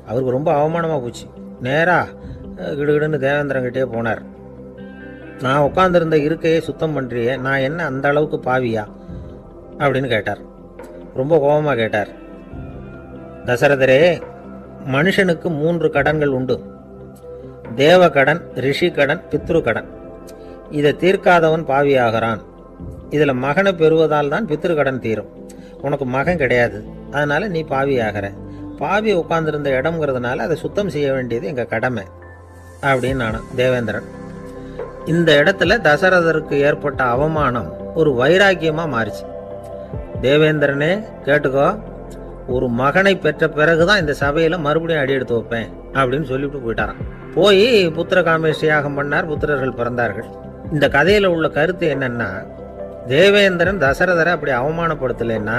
அவருக்கு ரொம்ப அவமானமாக போச்சு. நேராக கிடுகிடுன்னு தேவேந்திரங்கிட்டே போனார். நான் உட்காந்துருந்த இருக்கையை சுத்தம் பண்ணுறியே, நான் என்ன அந்த அளவுக்கு பாவியா அப்படின்னு கேட்டார். ரொம்ப கோபமாக கேட்டார். தசரதரே, மனுஷனுக்கு 3 கடன்கள் உண்டு. தேவ கடன், ரிஷி கடன், பித்ரு கடன். இதை தீர்க்காதவன் பாவியாகிறான். இதில் மகனை பெறுவதால் தான் பித்ரு கடன் தீரும். உனக்கு மகன் கிடையாது, அதனால நீ பாவியாகிற. பாவி உட்கார்ந்துருந்த இடம்ங்கிறதுனால அதை சுத்தம் செய்ய வேண்டியது எங்கள் கடமை அப்படின்னு நானும் தேவேந்திரன். இந்த இடத்துல தசரதருக்கு ஏற்பட்ட அவமானம் ஒரு வைராக்கியமாக மாறிச்சு. தேவேந்திரனே கேட்டுக்கோ, ஒரு மகனை பெற்ற பிறகுதான் இந்த சபையில் மறுபடியும் அடி எடுத்து வைப்பேன் அப்படின்னு சொல்லிவிட்டு போயிட்டாரான். போய் புத்திர காமேஷ் யாகம் பண்ணார். புத்திரர்கள் பிறந்தார்கள். இந்த கதையில் உள்ள கருத்து என்னன்னா, தேவேந்திரன் தசரதரை அப்படி அவமானப்படுத்தலைன்னா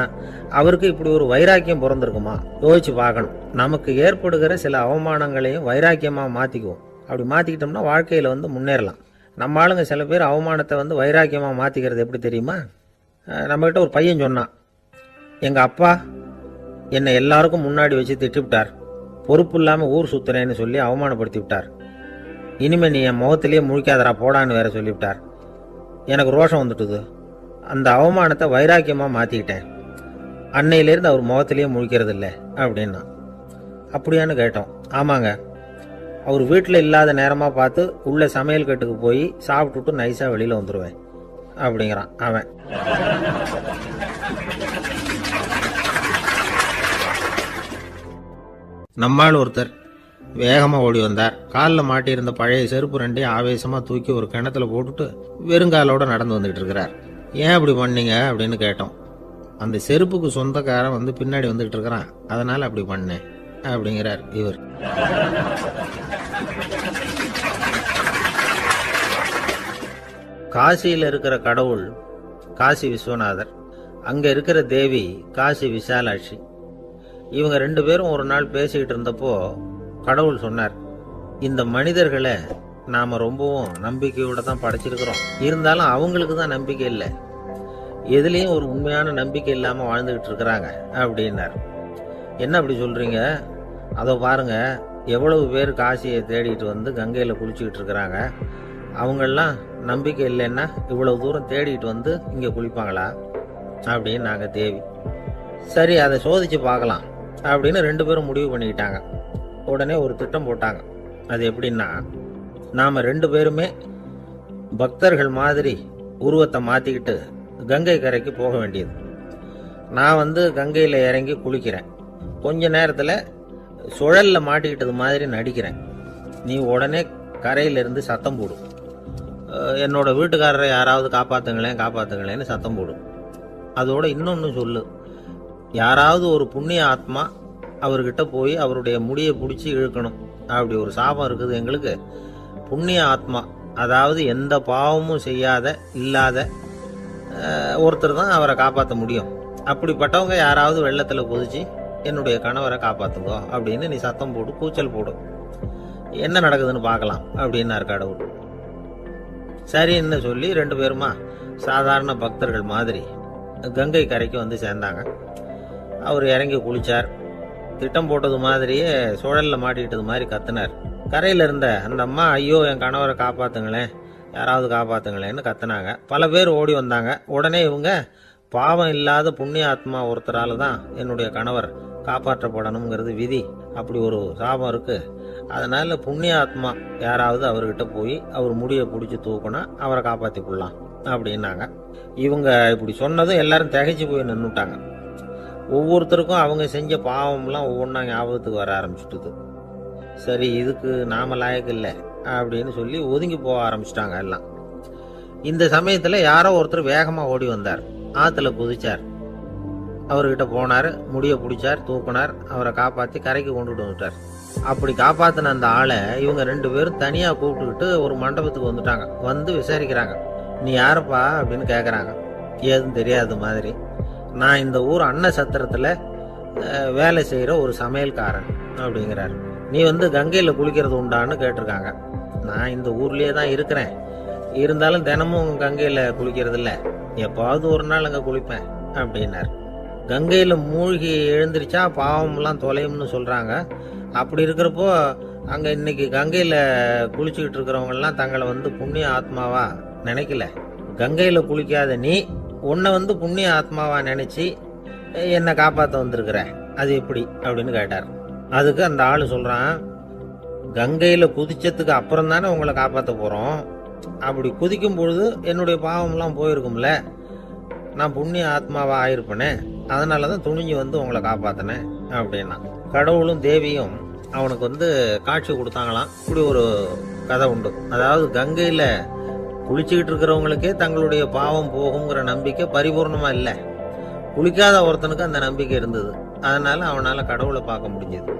அவருக்கு இப்படி ஒரு வைராக்கியம் பிறந்திருக்குமா யோசிச்சு பார்க்கணும். நமக்கு ஏற்படுகிற சில அவமானங்களையும் வைராக்கியமாக மாற்றிக்குவோம். அப்படி மாற்றிக்கிட்டோம்னா வாழ்க்கையில் வந்து முன்னேறலாம். நம்ம ஆளுங்க சில பேர் அவமானத்தை வந்து வைராக்கியமாக மாற்றிக்கிறது எப்படி தெரியுமா? நம்மகிட்ட ஒரு பையன் சொன்னான், எங்கள் அப்பா என்னை எல்லாருக்கும் முன்னாடி வச்சு திட்டிவிட்டார், பொறுப்பு இல்லாமல் ஊர் சுற்றுறேன்னு சொல்லி அவமானப்படுத்தி விட்டார். இனிமேல் நீ என் முகத்திலேயே முழிக்காதரா போடான்னு வேற சொல்லிவிட்டார். எனக்கு ரோஷம் வந்துட்டுது. அந்த அவமானத்தை வைராக்கியமாக மாற்றிக்கிட்டேன். அன்னையிலேருந்து அவர் முகத்திலேயே முழிக்கிறது இல்லை அப்படின்னா. அப்படியான்னு கேட்டோம். ஆமாங்க, அவர் வீட்டில் இல்லாத நேரமாக பார்த்து உள்ள சமையல் கட்டுக்கு போய் சாப்பிட்டுட்டு நைஸாக வெளியில் வந்துடுவேன் அப்படிங்கிறான் அவன். நம்மால் ஒருத்தர் வேகமாக ஓடி வந்தார். காலில் மாட்டியிருந்த பழைய செருப்பு 2 ஆவேசமாக தூக்கி ஒரு கிணத்துல போட்டுட்டு வெறுங்காலோட நடந்து வந்துகிட்டு இருக்கிறார். ஏன் அப்படி பண்ணீங்க அப்படின்னு கேட்டோம். அந்த செருப்புக்கு சொந்தக்காரன் வந்து பின்னாடி வந்துகிட்டு இருக்கிறான், அதனால அப்படி பண்ணேன் அப்படிங்கிறார் இவர். காசியில் இருக்கிற கடவுள் காசி விஸ்வநாதர், அங்க இருக்கிற தேவி காசி விசாலாட்சி. இவங்க 2 பேரும் ஒரு நாள் பேசிக்கிட்டு இருந்தப்போ கடவுள் சொன்னார், இந்த மனிதர்களை நாம ரொம்பவும் நம்பிக்கையோட தான் படைச்சிருக்கிறோம். இருந்தாலும் அவங்களுக்கு தான் நம்பிக்கை இல்லை, எதுலேயும் ஒரு உண்மையான நம்பிக்கை இல்லாமல் வாழ்ந்துகிட்டு இருக்கிறாங்க அப்படின்னார். என்ன அப்படி சொல்றீங்க? அதை பாருங்க, எவ்வளவு பேர் காசியை தேடிட்டு வந்து கங்கையில் குளிச்சுக்கிட்டு இருக்கிறாங்க. அவங்கெல்லாம் நம்பிக்கை இல்லைன்னா இவ்வளவு தூரம் தேடிட்டு வந்து இங்கே குளிப்பாங்களா அப்படின்னு நாங்கள் தேவி. சரி, அதை சோதிச்சு பார்க்கலாம் அப்படின்னு 2 பேரும் முடிவு பண்ணிக்கிட்டாங்க. உடனே ஒரு திட்டம் போட்டாங்க. அது எப்படின்னா, நாம் 2 பேருமே பக்தர்கள் மாதிரி உருவத்தை மாற்றிக்கிட்டு கங்கை கரைக்கு போக வேண்டியது. நான் வந்து கங்கையில் இறங்கி குளிக்கிறேன். கொஞ்ச நேரத்தில் சுழலில் மாட்டிக்கிட்டது மாதிரி நடிக்கிறேன். நீ உடனே கரையிலிருந்து சத்தம் போடும், என்னோட வீட்டுக்காரரை யாராவது காப்பாற்றுங்களேன்னு சத்தம் போடும். அதோட இன்னொன்று சொல்லு, யாராவது ஒரு புண்ணிய ஆத்மா அவர்கிட்ட போய் அவருடைய முடியை பிடிச்சி இழுக்கணும். அப்படி ஒரு சாபம் இருக்குது எங்களுக்கு. புண்ணிய ஆத்மா, அதாவது எந்த பாவமும் செய்யாத இல்லாத ஒருத்தர் தான் அவரை காப்பாற்ற முடியும். அப்படிப்பட்டவங்க யாராவது வெள்ளத்தில் குதிச்சு என்னுடைய கணவரை காப்பாற்றுங்கோ அப்படின்னு நீ சத்தம் போடு, கூச்சல் போடும், என்ன நடக்குதுன்னு பார்க்கலாம் அப்படின்னார் கடவுள். சரின்னு சொல்லி 2 பேருமா சாதாரண பக்தர்கள் மாதிரி கங்கை கரைக்கு வந்து சேர்ந்தாங்க. அவர் இறங்கி குளிச்சார். திட்டம் போட்டது மாதிரியே சுழலில் மாட்டிக்கிட்டது மாதிரி கத்துனார். கரையில் இருந்த அந்த அம்மா, ஐயோ என் கணவரை காப்பாற்றுங்களேன், யாராவது காப்பாற்றுங்களேன்னு கத்துனாங்க. பல பேர் ஓடி வந்தாங்க. உடனே இவங்க, பாவம் இல்லாத புண்ணிய ஆத்மா ஒருத்தரால தான் என்னுடைய கணவர் காப்பாற்றப்படணுங்கிறது விதி, அப்படி ஒரு சாபம் இருக்கு, அதனால புண்ணிய ஆத்மா யாராவது அவர்கிட்ட போய் அவர் முடியை பிடிச்சி தூக்குனா அவரை காப்பாற்றி கொள்ளலாம் அப்படின்னாங்க. இவங்க இப்படி சொன்னதும் எல்லாரும் திகைச்சு போய் நின்றுட்டாங்க. ஒவ்வொருத்தருக்கும் அவங்க செஞ்ச பாவம்லாம் ஒவ்வொன்றா ஞாபகத்துக்கு வர ஆரம்பிச்சுட்டுது. சரி, இதுக்கு நாம லாயக்கு இல்லை அப்படின்னு சொல்லி ஒதுங்கி போக ஆரம்பிச்சிட்டாங்க எல்லாம். இந்த சமயத்தில் யாரோ ஒருத்தர் வேகமாக ஓடி வந்தார். ஆற்றுல குதிச்சார். அவர்கிட்ட போனார், முடியை பிடிச்சார், தூக்குனார், அவரை காப்பாற்றி கரைக்கு கொண்டுட்டு வந்துட்டார். அப்படி காப்பாற்றின அந்த ஆளை இவங்க 2 பேரும் தனியாக கூப்பிட்டுக்கிட்டு ஒரு மண்டபத்துக்கு வந்துட்டாங்க. வந்து விசாரிக்கிறாங்க. நீ யாருப்பா அப்படின்னு கேட்குறாங்க. ஏதும் தெரியாத மாதிரி. நான் இந்த ஊர் அன்ன சத்திரத்தில் வேலை செய்கிற ஒரு சமையல்காரன் அப்படிங்கிறார். நீ வந்து கங்கையில் குளிக்கிறது உண்டான்னு கேட்டிருக்காங்க. நான் இந்த ஊர்லேயே தான் இருக்கிறேன், இருந்தாலும் தினமும் கங்கையில் குளிக்கிறது இல்லை, எப்பாவது ஒரு நாள் அங்கே குளிப்பேன் அப்படின்னார். கங்கையில் மூழ்கி எழுந்திரிச்சா பாவம்லாம் தொலையும்னு சொல்கிறாங்க. அப்படி இருக்கிறப்போ அங்கே இன்னைக்கு கங்கையில் குளிச்சுக்கிட்டு இருக்கிறவங்கெல்லாம் தங்களை வந்து புண்ணிய ஆத்மாவா நினைக்கல. கங்கையில் குளிக்காத நீ உன்னை வந்து புண்ணிய ஆத்மாவா நினைச்சி என்னை காப்பாற்ற வந்திருக்கிற, அது எப்படி அப்படின்னு கேட்டார். அதுக்கு அந்த ஆள் சொல்கிறான், கங்கையில் குதிச்சதுக்கு அப்புறம் தானே உங்களை காப்பாற்ற போகிறோம், அப்படி குதிக்கும் பொழுது என்னுடைய பாவம்லாம் போயிருக்கும்ல, நான் புண்ணிய ஆத்மாவா ஆயிருப்பேனே, அதனால தான் துணிஞ்சு வந்து உங்களை காப்பாற்றினேன் அப்படின்னா. கடவுளும் தேவியும் அவனுக்கு வந்து காட்சி கொடுத்தாங்களாம். இப்படி ஒரு கதை உண்டு. அதாவது கங்கையில் குளிச்சுக்கிட்டு இருக்கிறவங்களுக்கே தங்களுடைய பாவம் போகுங்கிற நம்பிக்கை பரிபூர்ணமாக இல்லை. குளிக்காத ஒருத்தனுக்கு அந்த நம்பிக்கை இருந்தது. அதனால அவனால் கடவுளை பார்க்க முடிஞ்சது.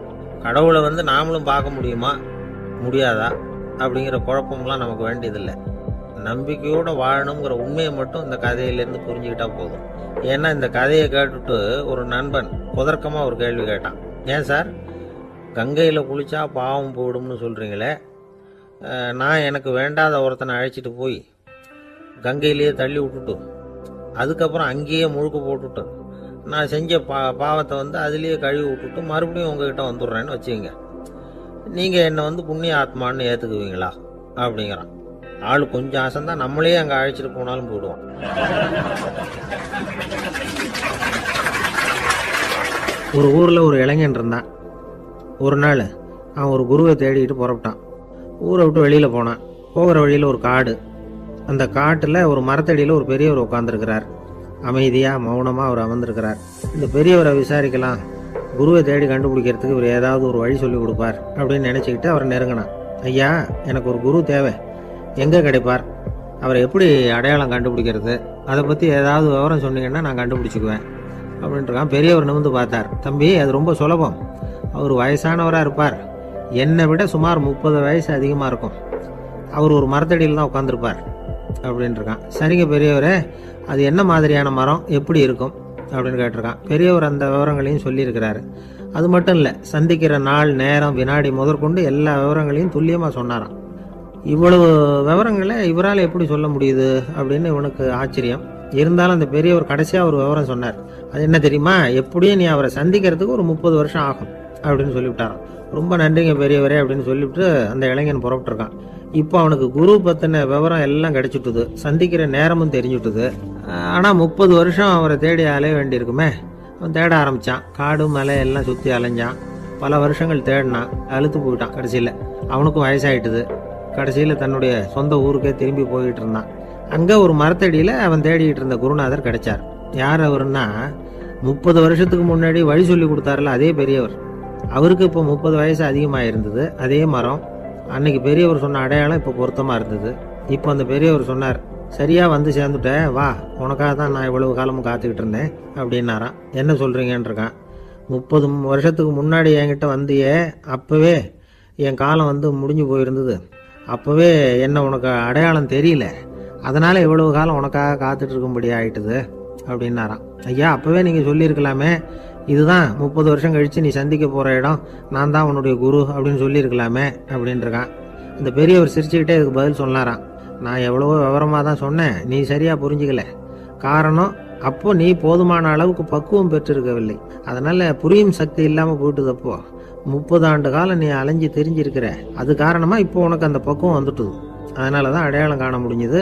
கடவுளை வந்து நாமளும் பார்க்க முடியுமா முடியாதா அப்படிங்கிற குழப்பம்லாம் நமக்கு வேண்டியதில்லை. நம்பிக்கையோடு வாழணுங்கிற உண்மையை மட்டும் இந்த கதையிலேருந்து புரிஞ்சுக்கிட்டா போதும். ஏன்னா இந்த கதையை கேட்டுட்டு ஒரு நண்பன் புதர்க்கமாக ஒரு கேள்வி கேட்டான். ஏன் சார், கங்கையில் குளிச்சா பாவம் போயிடும்னு சொல்கிறீங்களே, நான் எனக்கு வேண்டாத ஒருத்தனை அழைச்சிட்டு போய் கங்கையிலேயே தள்ளி விட்டுட்டு அதுக்கப்புறம் அங்கேயே முழுக்க போட்டுட்டு நான் செஞ்ச பாவத்தை வந்து அதுலேயே கழுவி விட்டுட்டு மறுபடியும் உங்ககிட்ட வந்துடுறேன்னு வச்சுக்கோங்க, நீங்கள் என்னை வந்து புண்ணிய ஆத்மான்னு ஏற்றுக்குவீங்களா அப்படிங்கிறான். ஆள் கொஞ்சம் ஆசைந்தான், நம்மளே அங்கே அழைச்சிட்டு போனாலும் போயிடுவான். ஒரு ஊரில் ஒரு இளைஞன் இருந்தான். ஒரு நாள் அவன் ஒரு குருவை தேடிக்கிட்டு புறப்பட்டான். ஊரை விட்டு வெளியில் போனான். போகிற வழியில் ஒரு காடு. அந்த காட்டில் ஒரு மரத்தடியில் ஒரு பெரியவர் உட்காந்துருக்கிறார். அமைதியாக மௌனமாக அவர் அமர்ந்திருக்கிறார். இந்த பெரியவரை விசாரிக்கலாம், குருவை தேடி கண்டுபிடிக்கிறதுக்கு இவர் ஏதாவது ஒரு வழி சொல்லி கொடுப்பார் அப்படின்னு நினச்சிக்கிட்டு அவரை நெருங்கினான். ஐயா, எனக்கு ஒரு குரு தேவை, எங்கே கிடைப்பார், அவரை எப்படி அடையாளம் கண்டுபிடிக்கிறது, அதை பற்றி ஏதாவது விவரம் சொன்னீங்கன்னா நான் கண்டுபிடிச்சிக்குவேன் அப்படின்ட்டுருக்கான். பெரியவர் நிமிர்ந்து பார்த்தார். தம்பி, அது ரொம்ப சுலபம். அவர் வயசானவராக இருப்பார், என்னை விட சுமார் 30 வயசு அதிகமாக இருக்கும். அவர் ஒரு மரத்தடியில் தான் உட்காந்துருப்பார் அப்படின்ட்டுருக்கான். சரிங்க பெரியவரே, அது என்ன மாதிரியான மரம், எப்படி இருக்கும் அப்படின்னு கேட்டிருக்கான். பெரியவர் அந்த விவரங்களையும் சொல்லியிருக்கிறாரு. அது மட்டும் இல்லை, சந்திக்கிற நாள், நேரம், வினாடி முதற்கொண்டு எல்லா விவரங்களையும் துல்லியமாக சொன்னாராம். இவ்வளவு விவரங்களை இவரால் எப்படி சொல்ல முடியுது அப்படின்னு இவனுக்கு ஆச்சரியம். இருந்தாலும் அந்த பெரியவர் கடைசியாக ஒரு விவரம் சொன்னார். அது என்ன தெரியுமா, எப்படியும் நீ அவரை சந்திக்கிறதுக்கு ஒரு 30 வருஷம் ஆகும் அப்படின்னு சொல்லிவிட்டாராம். ரொம்ப நன்றிங்க பெரியவரே அப்படின்னு சொல்லிவிட்டு அந்த இளைஞன் புறப்பட்டுருக்கான். இப்போ அவனுக்கு குரு பற்றின விவரம் எல்லாம் கிடைச்சிட்டுது, சந்திக்கிற நேரமும் தெரிஞ்சுட்டுது. ஆனால் 30 வருஷம் அவரை தேடி அலைய வேண்டியிருக்குமே. அவன் தேட ஆரம்பித்தான். காடு மலை எல்லாம் சுற்றி அலைஞ்சான். பல வருஷங்கள் தேடினான், அழுத்து போயிட்டான். கடைசியில் அவனுக்கும் வயசாயிட்டுது. கடைசியில் தன்னுடைய சொந்த ஊருக்கே திரும்பி போயிட்டு இருந்தான். அங்கே ஒரு மரத்தடியில் அவன் தேடிட்டு இருந்த குருநாதர் கிடைச்சார். யார் அவருன்னா, 30 வருஷத்துக்கு முன்னாடி வழி சொல்லி கொடுத்தாருல அதே பெரியவர். அவருக்கு இப்போ 30 வயசு அதிகமாக இருந்தது. அதே மரம். அன்னைக்கு பெரியவர் சொன்ன அடையாளம் இப்போ பொருத்தமாக இருந்தது. இப்போ அந்த பெரியவர் சொன்னார், சரியாக வந்து சேர்ந்துட்ட, வா, உனக்காக தான் நான் இவ்வளவு காலமும் காத்துக்கிட்டு இருந்தேன் அப்படின்னாராம். என்ன சொல்கிறீங்கன்றிருக்கான். 30 வருஷத்துக்கு முன்னாடி என்கிட்ட வந்தியே, அப்போவே என் காலம் வந்து முடிஞ்சு போயிருந்தது. அப்போவே என்ன உனக்கு அடையாளம் தெரியல, அதனால் இவ்வளவு காலம் உனக்காக காத்துட்டு இருக்கும்படி ஆயிட்டுது அப்படின்னாராம். ஐயா, அப்போவே நீங்கள் சொல்லியிருக்கலாமே, இதுதான் 30 வருஷம் கழித்து நீ சந்திக்க போகிற இடம், நான் தான் உன்னுடைய குரு அப்படின்னு சொல்லியிருக்கலாமே அப்படின்ட்டுருக்கான். இந்த பெரியவர் சிரிச்சுக்கிட்டே இதுக்கு பதில் சொன்னாராம். நான் எவ்வளவோ விவரமாக தான் சொன்னேன், நீ சரியா புரிஞ்சுக்கல. காரணம், அப்போ நீ போதுமான அளவுக்கு பக்குவம் பெற்றிருக்கவில்லை. அதனால புரியும் சக்தி இல்லாமல் போயிட்டுது. அப்போ 30 ஆண்டு காலம் நீ அலைஞ்சு தெரிஞ்சிருக்கிற, அது காரணமா இப்போ உனக்கு அந்த பக்குவம் வந்துட்டுது. அதனால தான் அடையாளம் காண முடிஞ்சது.